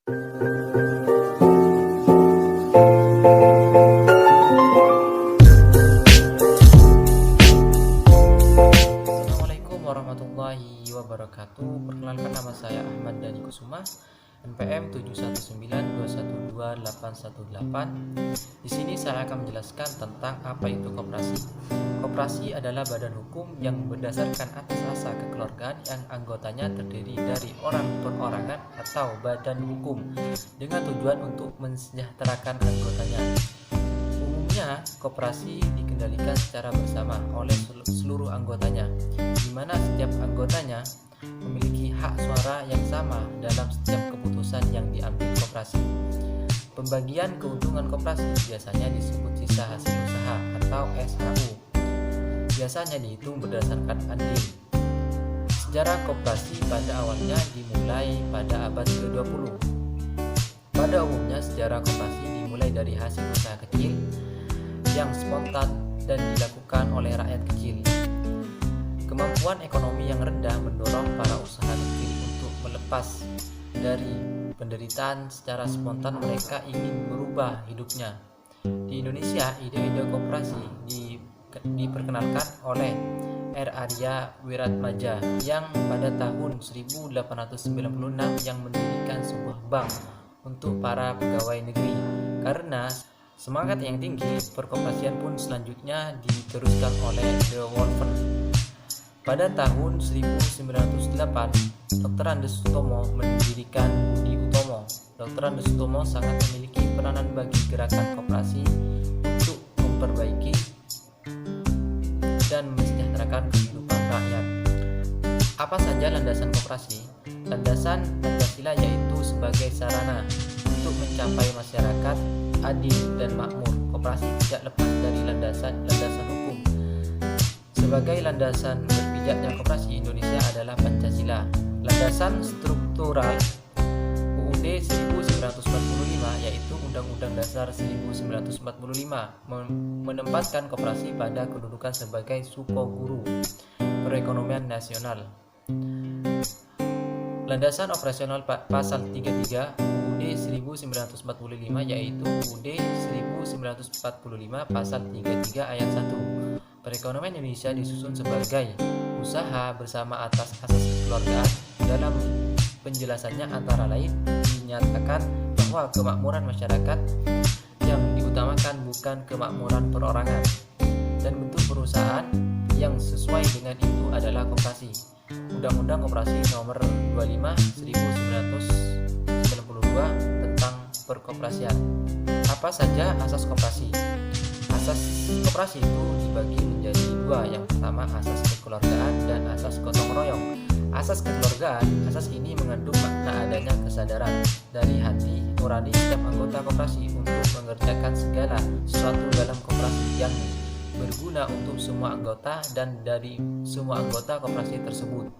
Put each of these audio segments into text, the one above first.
Assalamualaikum warahmatullahi wabarakatuh. Perkenalkan, nama saya Ahmad Dani Kusuma, NPM 719212818. Di sini saya akan menjelaskan tentang apa itu koperasi. Koperasi adalah badan hukum yang berdasarkan atas asas kekeluargaan yang anggotanya terdiri dari orang perorangan atau badan hukum dengan tujuan untuk mensejahterakan anggotanya. Umumnya, koperasi dikendalikan secara bersama oleh seluruh anggotanya, di mana setiap anggotanya memiliki hak suara yang sama dalam setiap keputusan yang diambil koperasi. Pembagian keuntungan koperasi biasanya disebut sisa hasil usaha atau SHU. Biasanya dihitung berdasarkan andil. Sejarah koperasi pada awalnya dimulai pada abad ke-20. Pada umumnya, sejarah koperasi dimulai dari hasil usaha kecil yang spontan dan dilakukan oleh rakyat kecil. Kemampuan ekonomi yang rendah mendorong para usaha kecil untuk melepas dari penderitaan secara spontan. Mereka ingin merubah hidupnya. Di Indonesia, ide-ide koperasi diperkenalkan oleh R. Arya Wiratmaja yang pada tahun 1896 yang mendirikan sebuah bank untuk para pegawai negeri. Karena semangat yang tinggi, perkoperasian pun selanjutnya diteruskan oleh De Wolfen. Pada tahun 1908, Dr. Andes Sutomo mendirikan Budi Utomo. Dr. Andes Sutomo sangat memiliki peranan bagi gerakan koperasi untuk memperbaiki dan mensejahterakan kehidupan rakyat. Apa saja landasan koperasi? Landasan Pancasila yaitu sebagai sarana untuk mencapai masyarakat adil dan makmur. Koperasi tidak lepas dari landasan hukum. Sebagai landasan berpijaknya koperasi Indonesia adalah Pancasila. Landasan struktural UUD 1945 yaitu Undang-Undang Dasar 1945 menempatkan koperasi pada kedudukan sebagai sukoguru perekonomian nasional. Landasan operasional pasal 33 UUD 1945 yaitu UUD 1945 pasal 33 ayat 1. Perekonomian Indonesia disusun sebagai usaha bersama atas asas kekeluargaan. Dalam penjelasannya antara lain dinyatakan bahwa kemakmuran masyarakat yang diutamakan bukan kemakmuran perorangan, dan bentuk perusahaan yang sesuai dengan itu adalah koperasi. Undang-Undang Koperasi Nomor 25 1992 tentang perkoperasian. Apa saja asas koperasi? Asas koperasi itu dibagi menjadi dua. Yang pertama, asas kekeluargaan dan asas gotong royong. Asas kekeluargaan, asas ini mengandung makna adanya kesadaran dari hati nurani setiap anggota koperasi untuk mengerjakan segala sesuatu dalam koperasi yang berguna untuk semua anggota dan dari semua anggota koperasi tersebut.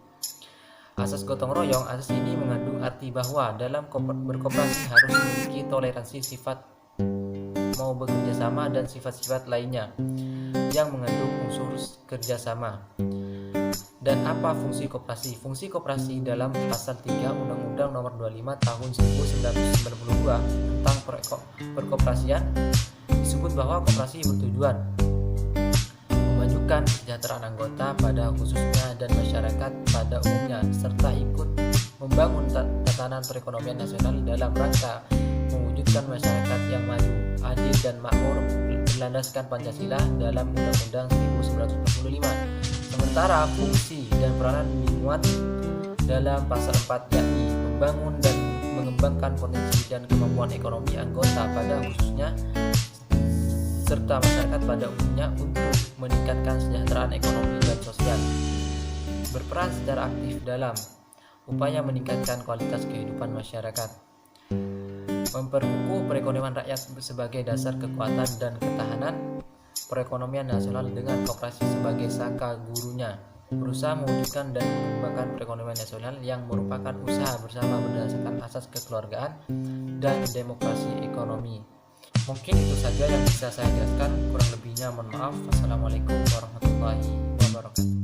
Asas gotong royong, asas ini mengandung arti bahwa dalam berkoperasi harus memiliki toleransi sifat mau bekerja sama dan sifat-sifat lainnya yang mengandung unsur kerjasama. Dan apa fungsi koperasi? Fungsi koperasi dalam pasal 3 Undang-Undang Nomor 25 Tahun 1992 tentang perkoperasian disebut bahwa koperasi bertujuan memajukan kesejahteraan anggota pada khususnya dan masyarakat pada umumnya, serta ikut membangun tatanan perekonomian nasional dalam rangka mewujudkan masyarakat yang maju, adil dan makmur berlandaskan Pancasila dalam Undang-Undang 1945. Sementara fungsi dan peranan dimuat dalam pasal 4 yakni membangun dan mengembangkan potensi dan kemampuan ekonomi anggota pada khususnya serta masyarakat pada umumnya untuk meningkatkan kesejahteraan ekonomi dan sosial. Berperan secara aktif dalam upaya meningkatkan kualitas kehidupan masyarakat. Memperkukuh perekonomian rakyat sebagai dasar kekuatan dan ketahanan perekonomian nasional dengan koperasi sebagai saka gurunya. Berusaha mewujudkan dan mengembangkan perekonomian nasional yang merupakan usaha bersama berdasarkan asas kekeluargaan dan demokrasi ekonomi. Mungkin itu saja yang bisa saya jelaskan, kurang lebihnya mohon maaf. Wassalamualaikum warahmatullahi wabarakatuh.